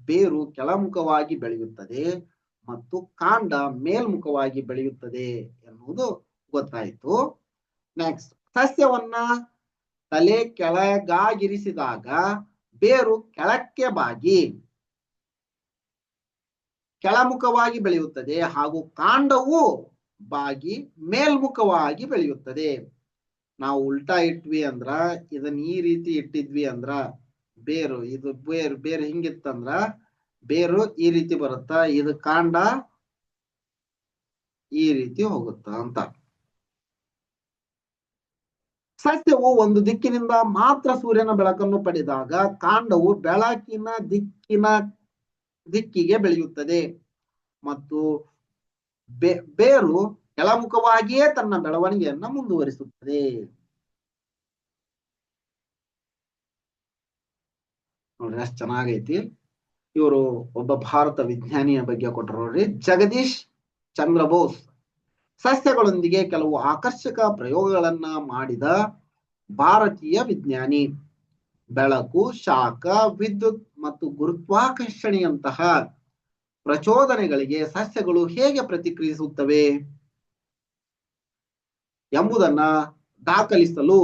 ಬೇರು ಕೆಳಮುಖವಾಗಿ ಬೆಳೆಯುತ್ತದೆ ಮತ್ತು ಕಾಂಡ ಮೇಲ್ಮುಖವಾಗಿ ಬೆಳೆಯುತ್ತದೆ ಎನ್ನುವುದು ಗೊತ್ತಾಯ್ತು. ನೆಕ್ಸ್ಟ್, ಸಸ್ಯವನ್ನ ತಲೆ ಕೆಳಗಾಗಿರಿಸಿದಾಗ ಬೇರು ಕೆಳಕ್ಕೆ ಬಾಗಿ ಕೆಳಮುಖವಾಗಿ ಬೆಳೆಯುತ್ತದೆ ಹಾಗೂ ಕಾಂಡವು ಬಾಗಿ ಮೇಲ್ಮುಖವಾಗಿ ಬೆಳೆಯುತ್ತದೆ. ನಾವು ಉಲ್ಟಾ ಇಟ್ವಿ ಅಂದ್ರ, ಇದನ್ನ ಈ ರೀತಿ ಇಟ್ಟಿದ್ವಿ ಅಂದ್ರ ಬೇರು, ಇದು ಬೇರು ಹಿಂಗಿತ್ತಂದ್ರ ಬೇರು ಈ ರೀತಿ ಬರುತ್ತ, ಇದು ಕಾಂಡ ಈ ರೀತಿ ಹೋಗುತ್ತ ಅಂತ. ಸಸ್ಯವು ಒಂದು ದಿಕ್ಕಿನಿಂದ ಮಾತ್ರ ಸೂರ್ಯನ ಬೆಳಕನ್ನು ಪಡೆದಾಗ ಕಾಂಡವು ಬೆಳಕಿನ ದಿಕ್ಕಿಗೆ ಬೆಳೆಯುತ್ತದೆ ಮತ್ತು ಬೇರು ಕೆಳಮುಖವಾಗಿಯೇ ತನ್ನ ಬೆಳವಣಿಗೆಯನ್ನ ಮುಂದುವರಿಸುತ್ತದೆ. ನೋಡ್ರಿ, ಅಷ್ಟು ಚೆನ್ನಾಗೈತಿ. ಇವರು ಒಬ್ಬ ಭಾರತ ವಿಜ್ಞಾನಿಯ ಬಗ್ಗೆ ಕೊಟ್ಟರು ನೋಡ್ರಿ, ಜಗದೀಶ್ ಚಂದ್ರ ಬೋಸ್. ಸಸ್ಯಗಳೊಂದಿಗೆ ಕೆಲವು ಆಕರ್ಷಕ ಪ್ರಯೋಗಗಳನ್ನ ಮಾಡಿದ ಭಾರತೀಯ ವಿಜ್ಞಾನಿ. ಬೆಳಕು, ಶಾಖ, ವಿದ್ಯುತ್ ಮತ್ತು ಗುರುತ್ವಾಕರ್ಷಣೆಯಂತಹ ಪ್ರಚೋದನೆಗಳಿಗೆ ಸಸ್ಯಗಳು ಹೇಗೆ ಪ್ರತಿಕ್ರಿಯಿಸುತ್ತವೆ ಎಂಬುದನ್ನ ದಾಖಲಿಸಲು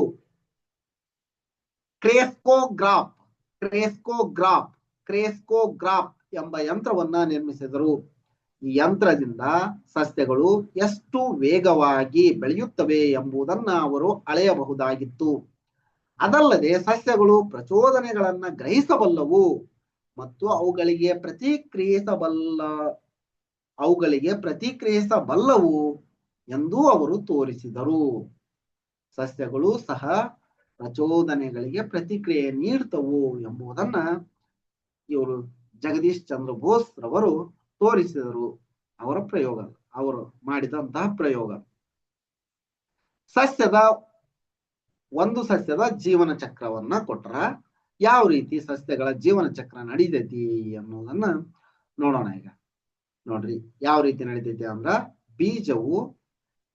ಕ್ರೇಸ್ಕೋಗ್ರಾಫ್ ಎಂಬ ಯಂತ್ರವನ್ನ ನಿರ್ಮಿಸಿದರು. ಈ ಯಂತ್ರದಿಂದ ಸಸ್ಯಗಳು ಎಷ್ಟು ವೇಗವಾಗಿ ಬೆಳೆಯುತ್ತವೆ ಎಂಬುದನ್ನ ಅವರು ಅಳೆಯಬಹುದಾಗಿತ್ತು. ಅದಲ್ಲದೆ ಸಸ್ಯಗಳು ಪ್ರಚೋದನೆಗಳನ್ನ ಗ್ರಹಿಸಬಲ್ಲವು ಮತ್ತು ಅವುಗಳಿಗೆ ಪ್ರತಿಕ್ರಿಯಿಸಬಲ್ಲವು ಎಂದು ಅವರು ತೋರಿಸಿದರು. ಸಸ್ಯಗಳು ಸಹ ಪ್ರಚೋದನೆಗಳಿಗೆ ಪ್ರತಿಕ್ರಿಯೆ ನೀಡ್ತವು ಎಂಬುದನ್ನ ಇವರು ಜಗದೀಶ್ ಚಂದ್ರ ಬೋಸ್ ರವರು ತೋರಿಸಿದರು. ಅವರು ಮಾಡಿದಂತಹ ಪ್ರಯೋಗ. ಸಸ್ಯದ ಜೀವನ ಚಕ್ರವನ್ನ ಕೊಟ್ರ, ಯಾವ ರೀತಿ ಸಸ್ಯಗಳ ಜೀವನ ಚಕ್ರ ನಡೀತೈತಿ ಅನ್ನೋದನ್ನ ನೋಡೋಣ. ಈಗ ನೋಡ್ರಿ, ಯಾವ ರೀತಿ ನಡೀತೈತಿ ಅಂದ್ರ, ಬೀಜವು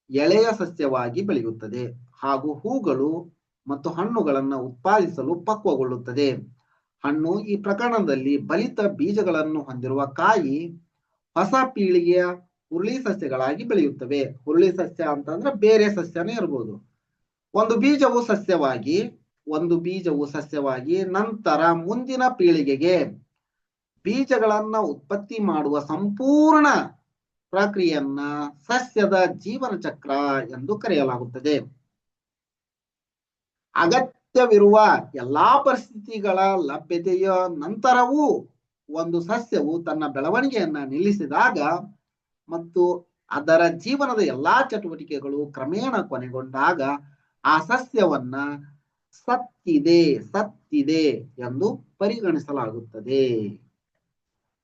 ಎಳೆಯ ಸಸ್ಯವಾಗಿ ಬೆಳೆಯುತ್ತದೆ ಹಾಗೂ ಹೂಗಳು ಮತ್ತು ಹಣ್ಣುಗಳನ್ನ ಉತ್ಪಾದಿಸಲು ಪಕ್ವಗೊಳ್ಳುತ್ತದೆ. ಹಣ್ಣು, ಈ ಪ್ರಕರಣದಲ್ಲಿ ಬಲಿತ ಬೀಜಗಳನ್ನು ಹೊಂದಿರುವ ಕಾಯಿ, ಹೊಸ ಪೀಳಿಗೆಯ ಹುರುಳಿ ಸಸ್ಯಗಳಾಗಿ ಬೆಳೆಯುತ್ತವೆ. ಹುರುಳಿ ಸಸ್ಯ ಅಂತಂದ್ರೆ ಬೇರೆ ಸಸ್ಯನೇ ಇರ್ಬೋದು. ಒಂದು ಬೀಜವು ಸಸ್ಯವಾಗಿ ನಂತರ ಮುಂದಿನ ಪೀಳಿಗೆಗೆ ಬೀಜಗಳನ್ನ ಉತ್ಪತ್ತಿ ಮಾಡುವ ಸಂಪೂರ್ಣ ಪ್ರಕ್ರಿಯೆಯನ್ನ ಸಸ್ಯದ ಜೀವನ ಚಕ್ರ ಎಂದು ಕರೆಯಲಾಗುತ್ತದೆ. ಅಗತ್ಯವಿರುವ ಎಲ್ಲಾ ಪರಿಸ್ಥಿತಿಗಳ ಲಭ್ಯತೆಯ ನಂತರವೂ ಒಂದು ಸಸ್ಯವು ತನ್ನ ಬೆಳವಣಿಗೆಯನ್ನ ನಿಲ್ಲಿಸಿದಾಗ ಮತ್ತು ಅದರ ಜೀವನದ ಎಲ್ಲಾ ಚಟುವಟಿಕೆಗಳು ಕ್ರಮೇಣ ಕೊನೆಗೊಂಡಾಗ ಆ ಸಸ್ಯವನ್ನ ಸತ್ತಿದೆ ಎಂದು ಪರಿಗಣಿಸಲಾಗುತ್ತದೆ.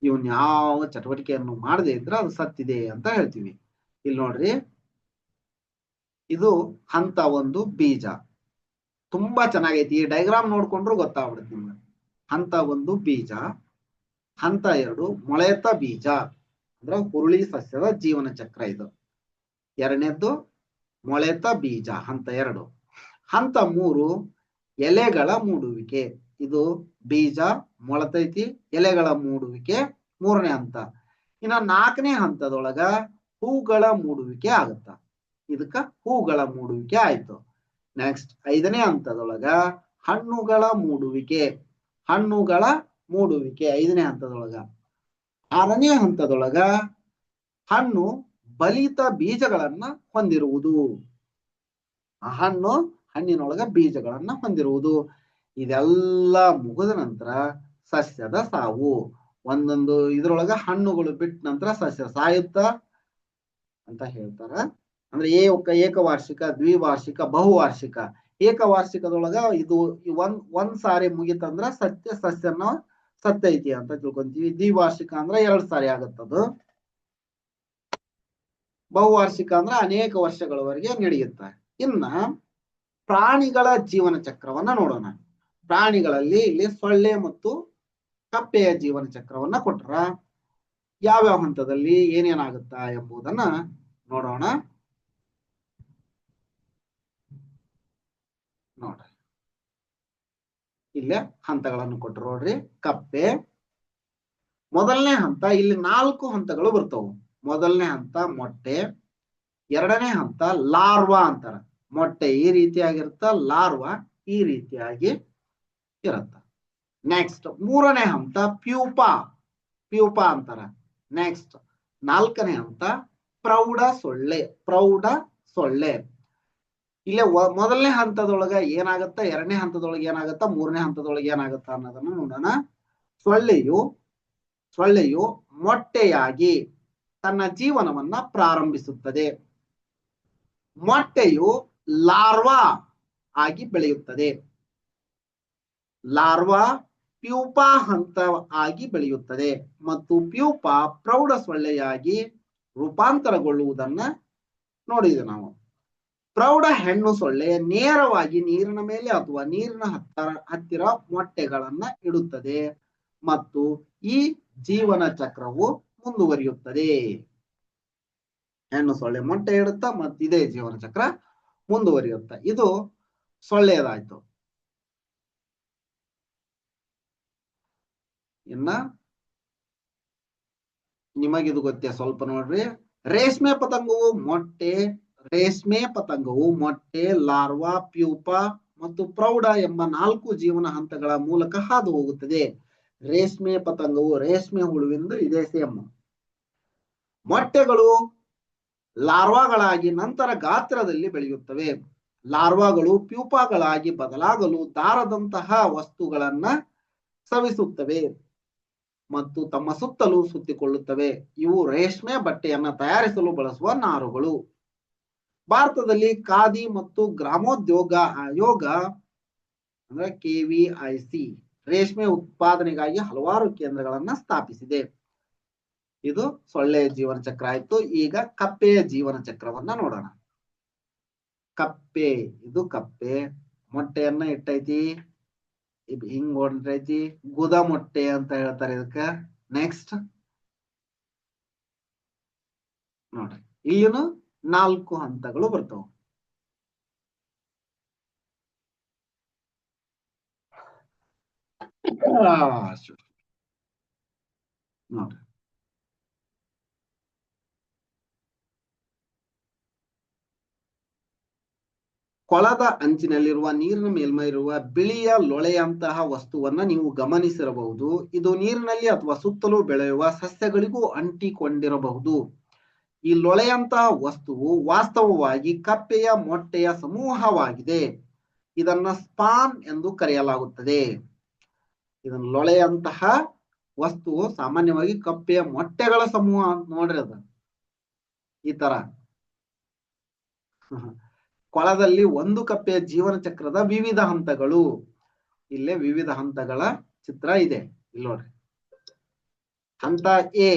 ಇವನ್ ಯಾವ ಚಟುವಟಿಕೆಯನ್ನು ಮಾಡದೆ ಇದ್ರೆ ಅದು ಸತ್ತಿದೆ ಅಂತ ಹೇಳ್ತೀವಿ. ಇಲ್ಲಿ ನೋಡ್ರಿ, ಇದು ಹಂತ 1 ಬೀಜ. ತುಂಬಾ ಚೆನ್ನಾಗೈತಿ. ಈ ಡೈಗ್ರಾಮ್ ನೋಡ್ಕೊಂಡ್ರು ಗೊತ್ತಾಗ್ಬಿಡುತ್ತೆ ನಿಮ್ಗೆ. ಹಂತ 1 ಬೀಜ, ಹಂತ 2 ಮೊಳೆತ ಬೀಜ ಅಂದ್ರೆ ಹುರುಳಿ ಸಸ್ಯದ ಜೀವನ ಚಕ್ರ ಇದು. ಎರಡನೇದ್ದು ಮೊಳೆತ ಬೀಜ, ಹಂತ 2. ಹಂತ 3 ಎಲೆಗಳ ಮೂಡುವಿಕೆ. ಇದು ಬೀಜ ಮೊಳತೈತಿ, ಎಲೆಗಳ ಮೂಡುವಿಕೆ 3ನೇ ಹಂತ. ಇನ್ನ 4ನೇ ಹಂತದೊಳಗ ಹೂಗಳ ಮೂಡುವಿಕೆ ಆಗುತ್ತ. ಇದಕ್ಕ ಹೂಗಳ ಮೂಡುವಿಕೆ ಆಯ್ತು. ನೆಕ್ಸ್ಟ್ 5ನೇ ಹಂತದೊಳಗ ಹಣ್ಣುಗಳ ಮೂಡುವಿಕೆ. 5ನೇ ಹಂತದೊಳಗ. 6ನೇ ಹಂತದೊಳಗ ಹಣ್ಣು ಬಲಿತ ಬೀಜಗಳನ್ನ ಹೊಂದಿರುವುದು. ಹಣ್ಣಿನೊಳಗ ಬೀಜಗಳನ್ನ ಹೊಂದಿರುವುದು. ಇದೆಲ್ಲ ಮುಗಿದ ನಂತರ ಸಸ್ಯದ ಸಾವು. ಒಂದೊಂದು ಇದ್ರೊಳಗ ಹಣ್ಣುಗಳು ಬಿಟ್ಟ ನಂತರ ಸಸ್ಯ ಸಾಯುತ್ತ ಅಂತ ಹೇಳ್ತಾರ. ಅಂದ್ರೆ ಏಕವಾರ್ಷಿಕ, ದ್ವಿವಾರ್ಷಿಕ, ಬಹುವಾರ್ಷಿಕ. ಏಕವಾರ್ಷಿಕದೊಳಗ ಇದು ಒಂದ್ ಸಾರಿ ಮುಗಿತಂದ್ರ ಸಸ್ಯನ ಸತ್ತೈತಿ ಅಂತ ತಿಳ್ಕೊಂತೀವಿ. ದ್ವಿವಾರ್ಷಿಕ ಅಂದ್ರ 2 ಸಾರಿ ಆಗತ್ತದು. ಬಹುವಾರ್ಷಿಕ ಅಂದ್ರ ಅನೇಕ ವರ್ಷಗಳವರೆಗೆ ನಡೆಯುತ್ತೆ. ಇನ್ನ ಪ್ರಾಣಿಗಳ ಜೀವನ ಚಕ್ರವನ್ನ ನೋಡೋಣ. ಪ್ರಾಣಿಗಳಲ್ಲಿ ಇಲ್ಲಿ ಸೊಳ್ಳೆ ಮತ್ತು ಕಪ್ಪೆಯ ಜೀವನ ಚಕ್ರವನ್ನ ಕೊಟ್ರ ಯಾವ್ಯಾವ ಹಂತದಲ್ಲಿ ಏನೇನಾಗುತ್ತಾ ಎಂಬುದನ್ನ ನೋಡೋಣ. ನೋಡ್ರಿ, ಇಲ್ಲೇ ಹಂತಗಳನ್ನು ಕೊಟ್ಟರು ನೋಡ್ರಿ. ಕಪ್ಪೆ ಮೊದಲನೇ ಹಂತ. ಇಲ್ಲಿ 4 ಹಂತಗಳು ಬರ್ತವು. ಮೊದಲನೇ ಹಂತ ಮೊಟ್ಟೆ. 2ನೇ ಹಂತ ಲಾರ್ವಾ ಅಂತಾರ. ಮೊಟ್ಟೆ ಈ ರೀತಿಯಾಗಿರುತ್ತ, ಲಾರ್ವಾ ಈ ರೀತಿಯಾಗಿ ಇರುತ್ತ. ನೆಕ್ಸ್ಟ್ 3ನೇ ಹಂತ ಪ್ಯೂಪಾ ಅಂತಾರ. ನೆಕ್ಸ್ಟ್ 4ನೇ ಹಂತ ಪ್ರೌಢ ಸೊಳ್ಳೆ. ಇಲ್ಲೇ ಮೊದಲನೇ ಹಂತದೊಳಗ ಏನಾಗತ್ತ, 2ನೇ ಹಂತದೊಳಗೆ ಏನಾಗತ್ತ, 3ನೇ ಹಂತದೊಳಗೆ ಏನಾಗತ್ತ ಅನ್ನೋದನ್ನ ನೋಡೋಣ. ಸೊಳ್ಳೆಯು ಮೊಟ್ಟೆಯಾಗಿ ತನ್ನ ಜೀವನವನ್ನ ಪ್ರಾರಂಭಿಸುತ್ತದೆ. ಮೊಟ್ಟೆಯು ಲಾರ್ವಾ ಆಗಿ ಬೆಳೆಯುತ್ತದೆ. ಲಾರ್ವಾ ಪ್ಯೂಪಾ ಹಂತ ಆಗಿ ಬೆಳೆಯುತ್ತದೆ ಮತ್ತು ಪ್ಯೂಪಾ ಪ್ರೌಢ ಸೊಳ್ಳೆಯಾಗಿ ರೂಪಾಂತರಗೊಳ್ಳುವುದನ್ನ ನೋಡಿದ್ವಿ ನಾವು. ಪ್ರೌಢ ಹೆಣ್ಣು ಸೊಳ್ಳೆ ನೇರವಾಗಿ ನೀರಿನ ಮೇಲೆ ಅಥವಾ ನೀರಿನ ಹತ್ತಿರ ಮೊಟ್ಟೆಗಳನ್ನ ಇಡುತ್ತದೆ ಮತ್ತು ಈ ಜೀವನ ಚಕ್ರವು ಮುಂದುವರಿಯುತ್ತದೆ. ಹೆಣ್ಣು ಸೊಳ್ಳೆ ಮೊಟ್ಟೆ ಇಡುತ್ತಾ ಮತ್ತು ಇದೇ ಜೀವನ ಚಕ್ರ ಮುಂದುವರಿಯುತ್ತ. ಇದು ಸೊಳ್ಳೆಯದಾಯ್ತು. ಇನ್ನ ನಿಮಗಿದು ಗೊತ್ತೇ ಸ್ವಲ್ಪ ನೋಡ್ರಿ. ರೇಷ್ಮೆ ಪತಂಗವು ಮೊಟ್ಟೆ, ಲಾರ್ವಾ, ಪ್ಯೂಪಾ ಮತ್ತು ಪ್ರೌಢ ಎಂಬ 4 ಜೀವನ ಹಂತಗಳ ಮೂಲಕ ಹಾದು ಹೋಗುತ್ತದೆ. ರೇಷ್ಮೆ ಪತಂಗವು ರೇಷ್ಮೆ ಹುಳುವಿಂದ ಇದೇ ಸೇಮ್. ಮೊಟ್ಟೆಗಳು ಲಾರ್ವಾಗಳಾಗಿ ನಂತರ ಗಾತ್ರದಲ್ಲಿ ಬೆಳೆಯುತ್ತವೆ. ಲಾರ್ವಾಗಳು ಪ್ಯೂಪಾಗಳಾಗಿ ಬದಲಾಗಲು ದಾರದಂತಹ ವಸ್ತುಗಳನ್ನ ಸವಿಸುತ್ತವೆ ಮತ್ತು ತಮ್ಮ ಸುತ್ತಲೂ ಸುತ್ತಿಕೊಳ್ಳುತ್ತವೆ. ಇವು ರೇಷ್ಮೆ ಬಟ್ಟೆಯನ್ನ ತಯಾರಿಸಲು ಬಳಸುವ ನಾರುಗಳು. ಭಾರತದಲ್ಲಿ ಖಾದಿ ಮತ್ತು ಗ್ರಾಮೋದ್ಯೋಗ ಆಯೋಗ ಅಂದ್ರೆ KVIC ರೇಷ್ಮೆ ಉತ್ಪಾದನೆಗಾಗಿ ಹಲವಾರು ಕೇಂದ್ರಗಳನ್ನ ಸ್ಥಾಪಿಸಿದೆ. ಇದು ಸೊಳ್ಳೆಯ ಜೀವನ ಚಕ್ರ ಆಯ್ತು. ಈಗ ಕಪ್ಪೆಯ ಜೀವನ ಚಕ್ರವನ್ನ ನೋಡೋಣ. ಇದು ಕಪ್ಪೆ ಮೊಟ್ಟೆಯನ್ನ ಇಟ್ಟೈತಿ, ಹಿಂಗ್ ಹೊಂಟೈತಿ. ಗುದ ಮೊಟ್ಟೆ ಅಂತ ಹೇಳ್ತಾರೆ ಇದಕ್ಕ. ನೆಕ್ಸ್ಟ್ ನೋಡ್ರಿ, ಇಲ್ಲಿನು 4 ಹಂತಗಳು ಬರ್ತಾವ. ನೋಡ್ರಿ, ಕೊಳದ ಅಂಚಿನಲ್ಲಿರುವ ನೀರಿನ ಮೇಲ್ಮೈ ಇರುವ ಬಿಳಿಯ ಲೊಳೆಯಂತಹ ವಸ್ತುವನ್ನ ನೀವು ಗಮನಿಸಿರಬಹುದು. ಇದು ನೀರಿನಲ್ಲಿ ಅಥವಾ ಸುತ್ತಲೂ ಬೆಳೆಯುವ ಸಸ್ಯಗಳಿಗೂ ಅಂಟಿಕೊಂಡಿರಬಹುದು. ಈ ಲೊಳೆಯಂತಹ ವಸ್ತುವು ವಾಸ್ತವವಾಗಿ ಕಪ್ಪೆಯ ಮೊಟ್ಟೆಯ ಸಮೂಹವಾಗಿದೆ. ಇದನ್ನ ಸ್ಪಾನ್ ಎಂದು ಕರೆಯಲಾಗುತ್ತದೆ. ಇದನ್ನ ಲೊಳೆಯಂತಹ ವಸ್ತುವು ಸಾಮಾನ್ಯವಾಗಿ ಕಪ್ಪೆಯ ಮೊಟ್ಟೆಗಳ ಸಮೂಹ ಅಂತ ನೋಡ್ರಿ. ಅದ ಈ ತರ ಕೊಳದಲ್ಲಿ ಒಂದು ಕಪ್ಪೆಯ ಜೀವನ ಚಕ್ರದ ವಿವಿಧ ಹಂತಗಳು. ಇಲ್ಲೇ ವಿವಿಧ ಹಂತಗಳ ಚಿತ್ರ ಇದೆ. ಇಲ್ಲಿ ನೋಡ್ರಿ, ಹಂತ ಎ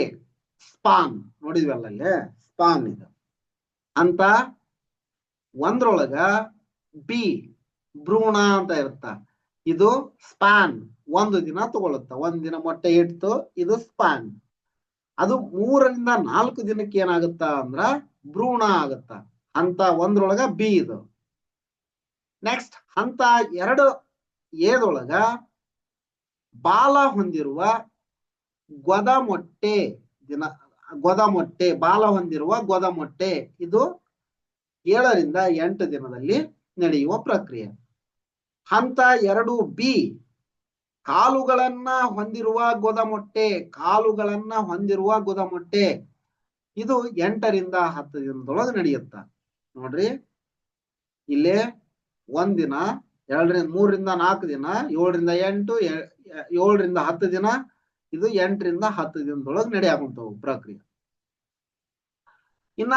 ಸ್ಪಾನ್ ನೋಡಿದ್ವಲ್ಲ, ಅಲ್ಲೇ ಸ್ಪಾನ್ ಇದು. ಹಂತ 1ರೊಳಗ ಬಿ ಭ್ರೂಣ ಅಂತ ಇರುತ್ತ. ಇದು ಸ್ಪಾನ್ 1 ದಿನ ತಗೊಳುತ್ತ. 1 ದಿನ ಮೊಟ್ಟೆ ಇಟ್ಟು ಇದು ಸ್ಪಾನ್. ಅದು 3ರಿಂದ 4 ದಿನಕ್ಕೆ ಏನಾಗುತ್ತ ಅಂದ್ರ ಭ್ರೂಣ ಆಗುತ್ತ. ಹಂತ 1ರೊಳಗ ಬಿ ಇದು. ನೆಕ್ಸ್ಟ್ ಹಂತ 2A ಬಾಲ ಹೊಂದಿರುವ ಗೊದ ಮೊಟ್ಟೆ ಬಾಲ ಹೊಂದಿರುವ ಗೊದ ಮೊಟ್ಟೆ. ಇದು 7ರಿಂದ 8 ದಿನದಲ್ಲಿ ನಡೆಯುವ ಪ್ರಕ್ರಿಯೆ. ಹಂತ 2B ಕಾಲುಗಳನ್ನ ಹೊಂದಿರುವ ಗೊದಮೊಟ್ಟೆ. ಕಾಲುಗಳನ್ನ ಹೊಂದಿರುವ ಗೊದಮೊಟ್ಟೆ ಇದು 8 ರಿಂದ 10 ದಿನದೊಳಗೆ ನಡೆಯುತ್ತ. ನೋಡ್ರಿ ಇಲ್ಲೇ 1 ದಿನ, 2 ರಿಂದ 3 ರಿಂದ 4 ದಿನ, 7 ರಿಂದ 8, 7 ರಿಂದ 10 ದಿನ, ಇದು 8 ರಿಂದ 10 ದಿನದೊಳಗೆ ನಡೆಯಾಗುವಂತವು ಪ್ರಕ್ರಿಯೆ. ಇನ್ನ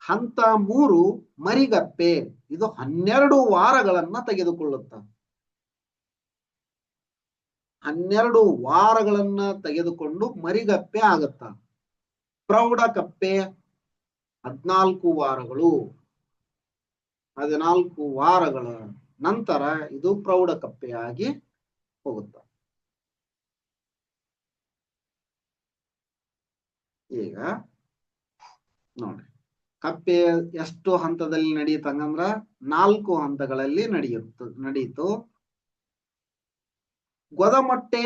ಹಂತ 3 ಮರಿಗಪ್ಪೆ. ಇದು 12 ವಾರಗಳನ್ನ ತೆಗೆದುಕೊಳ್ಳುತ್ತ. 12 ವಾರಗಳನ್ನ ತೆಗೆದುಕೊಂಡು ಮರಿಗಪ್ಪೆ ಆಗುತ್ತ. ಪ್ರೌಢಕಪ್ಪೆ 14 ವಾರಗಳು. 14 ವಾರಗಳ ನಂತರ ಇದು ಪ್ರೌಢಕಪ್ಪೆಯಾಗಿ ಹೋಗುತ್ತ. ಈಗ ನೋಡ್ರಿ ಕಪ್ಪೆ ಎಷ್ಟು ಹಂತದಲ್ಲಿ ನಡೆಯುತ್ತಂಗಂದ್ರ 4 ಹಂತಗಳಲ್ಲಿ ನಡೀತು. ಗೊದಮೊಟ್ಟೆ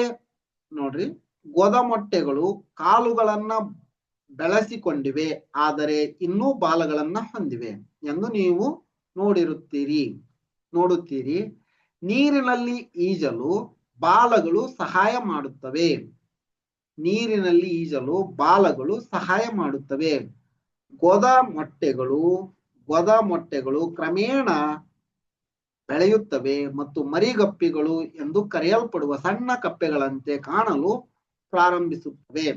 ನೋಡ್ರಿ, ಗೊದಮೊಟ್ಟೆಗಳು ಕಾಲುಗಳನ್ನ ಬೆಳೆಸಿಕೊಂಡಿವೆ, ಆದರೆ ಇನ್ನೂ ಬಾಲಗಳನ್ನ ಹೊಂದಿವೆ ಎಂದು ನೀವು ನೋಡುತ್ತೀರಿ. ನೀರಿನಲ್ಲಿ ಈಜಲು ಬಾಲಗಳು ಸಹಾಯ ಮಾಡುತ್ತವೆ. ನೀರಿನಲ್ಲಿ ಈಜಲು ಬಾಲಗಳು ಸಹಾಯ ಮಾಡುತ್ತವೆ. ಗೊದಮೊಟ್ಟೆಗಳು ಕ್ರಮೇಣ ಬೆಳೆಯುತ್ತವೆ ಮತ್ತು ಮರಿಗಪ್ಪಿಗಳು ಎಂದು ಕರೆಯಲ್ಪಡುವ ಸಣ್ಣ ಕಪ್ಪೆಗಳಂತೆ ಕಾಣಲು ಪ್ರಾರಂಭಿಸುತ್ತವೆ.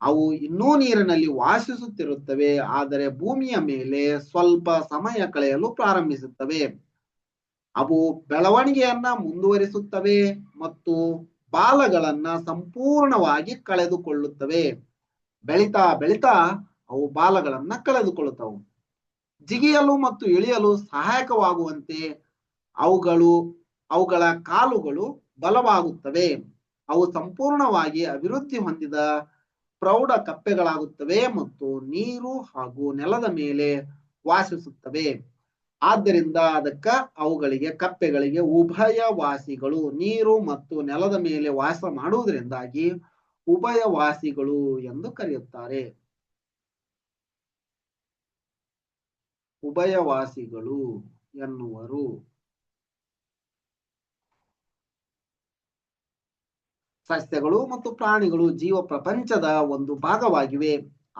ಅವು ಇನ್ನೂ ನೀರಿನಲ್ಲಿ ವಾಸಿಸುತ್ತಿರುತ್ತವೆ, ಆದರೆ ಭೂಮಿಯ ಮೇಲೆ ಸ್ವಲ್ಪ ಸಮಯ ಕಳೆಯಲು ಪ್ರಾರಂಭಿಸುತ್ತವೆ. ಅವು ಬೆಳವಣಿಗೆಯನ್ನ ಮುಂದುವರಿಸುತ್ತವೆ ಮತ್ತು ಬಾಲಗಳನ್ನ ಸಂಪೂರ್ಣವಾಗಿ ಕಳೆದುಕೊಳ್ಳುತ್ತವೆ. ಬೆಳಿತಾ ಅವು ಬಾಲಗಳನ್ನ ಕಳೆದುಕೊಳ್ಳುತ್ತವು. ಜಿಗಿಯಲು ಮತ್ತು ಇಳಿಯಲು ಸಹಾಯಕವಾಗುವಂತೆ ಅವುಗಳ ಕಾಲುಗಳು ಬಲವಾಗುತ್ತವೆ. ಅವು ಸಂಪೂರ್ಣವಾಗಿ ಅಭಿವೃದ್ಧಿ ಹೊಂದಿದ ಪ್ರೌಢ ಕಪ್ಪೆಗಳಾಗುತ್ತವೆ ಮತ್ತು ನೀರು ಹಾಗೂ ನೆಲದ ಮೇಲೆ ವಾಸಿಸುತ್ತವೆ. ಆದ್ದರಿಂದ ಕಪ್ಪೆಗಳಿಗೆ ಉಭಯವಾಸಿಗಳು, ನೀರು ಮತ್ತು ನೆಲದ ಮೇಲೆ ವಾಸ ಮಾಡುವುದರಿಂದಾಗಿ ಉಭಯವಾಸಿಗಳು ಎಂದು ಕರೆಯುತ್ತಾರೆ. ಉಭಯವಾಸಿಗಳು ಎನ್ನುವರು. ಸಸ್ಯಗಳು ಮತ್ತು ಪ್ರಾಣಿಗಳು ಜೀವ ಪ್ರಪಂಚದ ಒಂದು ಭಾಗವಾಗಿವೆ.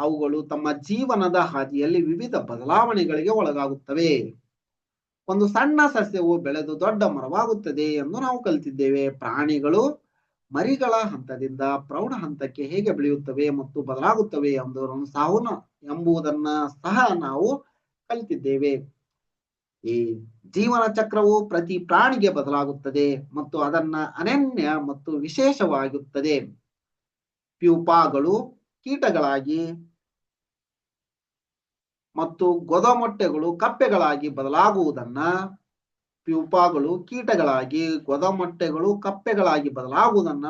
ಅವುಗಳು ತಮ್ಮ ಜೀವನದ ಹಾದಿಯಲ್ಲಿ ವಿವಿಧ ಬದಲಾವಣೆಗಳಿಗೆ ಒಳಗಾಗುತ್ತವೆ. ಒಂದು ಸಣ್ಣ ಸಸ್ಯವು ಬೆಳೆದು ದೊಡ್ಡ ಮರವಾಗುತ್ತದೆ ಎಂದು ನಾವು ಕಲಿತಿದ್ದೇವೆ. ಪ್ರಾಣಿಗಳು ಮರಿಗಳ ಹಂತದಿಂದ ಪ್ರೌಢ ಹಂತಕ್ಕೆ ಹೇಗೆ ಬೆಳೆಯುತ್ತವೆ ಮತ್ತು ಬದಲಾಗುತ್ತವೆ ಎಂಬುದನ್ನ ಸಹ ನಾವು ಕಲಿತಿದ್ದೇವೆ. ಈ ಜೀವನ ಚಕ್ರವು ಪ್ರತಿ ಪ್ರಾಣಿಗೆ ಬದಲಾಗುತ್ತದೆ ಮತ್ತು ಅದನ್ನ ಅನನ್ಯ ಮತ್ತು ವಿಶೇಷವಾಗುತ್ತದೆ. ಪ್ಯೂಪಾಗಳು ಕೀಟಗಳಾಗಿ ಮತ್ತು ಗೊದಮೊಟ್ಟೆಗಳು ಕಪ್ಪೆಗಳಾಗಿ ಬದಲಾಗುವುದನ್ನ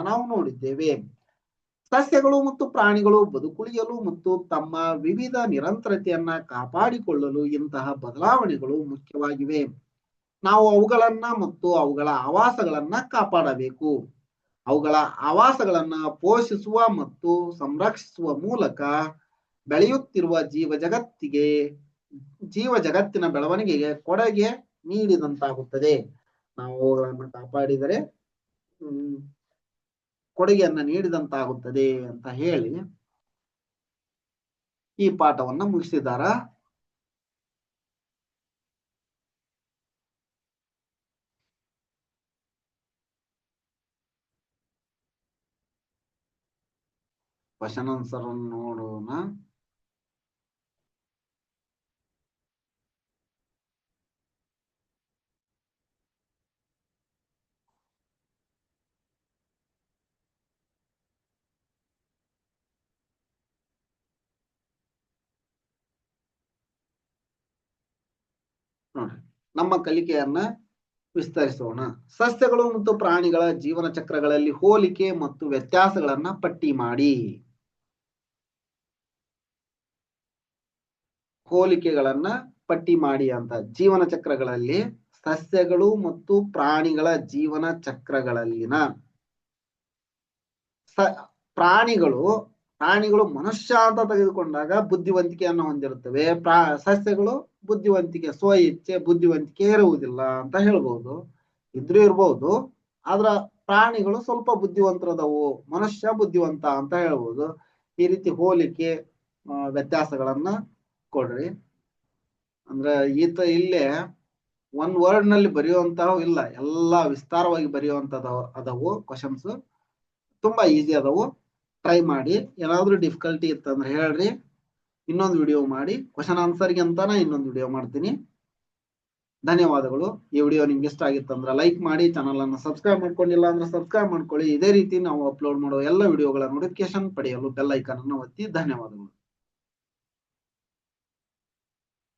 ನಾವು ನೋಡಿದ್ದೇವೆ. ಸಸ್ಯಗಳು ಮತ್ತು ಪ್ರಾಣಿಗಳು ಬದುಕುಳಿಯಲು ಮತ್ತು ತಮ್ಮ ವಿವಿಧ ನಿರಂತರತೆಯನ್ನ ಕಾಪಾಡಿಕೊಳ್ಳಲು ಇಂತಹ ಬದಲಾವಣೆಗಳು ಮುಖ್ಯವಾಗಿವೆ. ನಾವು ಅವುಗಳನ್ನ ಮತ್ತು ಅವುಗಳ ಆವಾಸಗಳನ್ನ ಕಾಪಾಡಬೇಕು. ಅವುಗಳ ಆವಾಸಗಳನ್ನ ಪೋಷಿಸುವ ಮತ್ತು ಸಂರಕ್ಷಿಸುವ ಮೂಲಕ ಬೆಳೆಯುತ್ತಿರುವ ಜೀವ ಜಗತ್ತಿನ ಬೆಳವಣಿಗೆಗೆ ಕೊಡುಗೆ ನೀಡಿದಂತಾಗುತ್ತದೆ. ನಾವು ಅವುಗಳನ್ನು ಕಾಪಾಡಿದರೆ ಕೊಡುಗೆಯನ್ನ ನೀಡಿದಂತಾಗುತ್ತದೆ ಅಂತ ಹೇಳಿ ಈ ಪಾಠವನ್ನ ಮುಗಿಸಿದಾರ. ಕ್ವಶನ್ ಆನ್ಸರ್ ನೋಡೋಣ. ನೋಡ್ರಿ, ನಮ್ಮ ಕಲಿಕೆಯನ್ನ ವಿಸ್ತರಿಸೋಣ. ಸಸ್ಯಗಳು ಮತ್ತು ಪ್ರಾಣಿಗಳ ಜೀವನ ಚಕ್ರಗಳಲ್ಲಿ ಹೋಲಿಕೆ ಮತ್ತು ವ್ಯತ್ಯಾಸಗಳನ್ನ ಪಟ್ಟಿ ಮಾಡಿ. ಹೋಲಿಕೆಗಳನ್ನ ಪಟ್ಟಿ ಮಾಡಿ ಅಂತ. ಜೀವನ ಚಕ್ರಗಳಲ್ಲಿ ಸಸ್ಯಗಳು ಮತ್ತು ಪ್ರಾಣಿಗಳ ಜೀವನ ಚಕ್ರಗಳಲ್ಲಿನ ಪ್ರಾಣಿಗಳು ಮನುಷ್ಯ ಅಂತ ತೆಗೆದುಕೊಂಡಾಗ ಬುದ್ಧಿವಂತಿಕೆಯನ್ನು ಹೊಂದಿರುತ್ತವೆ. ಸಸ್ಯಗಳು ಬುದ್ಧಿವಂತಿಕೆ ಸ್ವ ಇಚ್ಛೆ ಬುದ್ಧಿವಂತಿಕೆ ಇರುವುದಿಲ್ಲ ಅಂತ ಹೇಳ್ಬಹುದು. ಇದ್ರೂ ಇರ್ಬಹುದು, ಆದ್ರ ಪ್ರಾಣಿಗಳು ಸ್ವಲ್ಪ ಬುದ್ಧಿವಂತರದವು, ಮನುಷ್ಯ ಬುದ್ಧಿವಂತ ಅಂತ ಹೇಳ್ಬೋದು. ಈ ರೀತಿ ಹೋಲಿಕೆ ವ್ಯತ್ಯಾಸಗಳನ್ನ ಕೊಡ್ರಿ. ಅಂದ್ರೆ ಇಲ್ಲೇ ಒಂದ್ ವರ್ಡ್ ನಲ್ಲಿ ಬರೆಯುವಂತಹ ಇಲ್ಲ, ಎಲ್ಲಾ ವಿಸ್ತಾರವಾಗಿ ಬರೆಯುವಂತದ ಅದವು ಕ್ವಶನ್ಸ್. ತುಂಬಾ ಈಸಿ ಅದವು, ಟ್ರೈ ಮಾಡಿ. ಏನಾದ್ರೂ ಡಿಫಿಕಲ್ಟಿ ಇತ್ತಂದ್ರೆ ಹೇಳ್ರಿ, ಇನ್ನೊಂದು ವಿಡಿಯೋ ಮಾಡಿ. ಕ್ವಶನ್ ಆನ್ಸರ್ಗೆ ಅಂತಾನ ಇನ್ನೊಂದು ವಿಡಿಯೋ ಮಾಡ್ತೀನಿ. ಧನ್ಯವಾದಗಳು. ಈ ವಿಡಿಯೋ ನಿಮ್ಗೆ ಇಷ್ಟ ಆಗಿತ್ತಂದ್ರೆ ಲೈಕ್ ಮಾಡಿ, ಚಾನಲ್ ಅನ್ನು ಸಬ್ಸ್ಕ್ರೈಬ್ ಮಾಡ್ಕೊಂಡಿಲ್ಲ ಅಂದ್ರೆ ಸಬ್ಸ್ಕ್ರೈಬ್ ಮಾಡ್ಕೊಳ್ಳಿ. ಇದೇ ರೀತಿ ನಾವು ಅಪ್ಲೋಡ್ ಮಾಡುವ ಎಲ್ಲ ವಿಡಿಯೋಗಳ ನೋಟಿಫಿಕೇಶನ್ ಪಡೆಯಲು ಬೆಲ್ ಐಕಾನ್ ಅನ್ನು ಒತ್ತಿ. ಧನ್ಯವಾದಗಳು.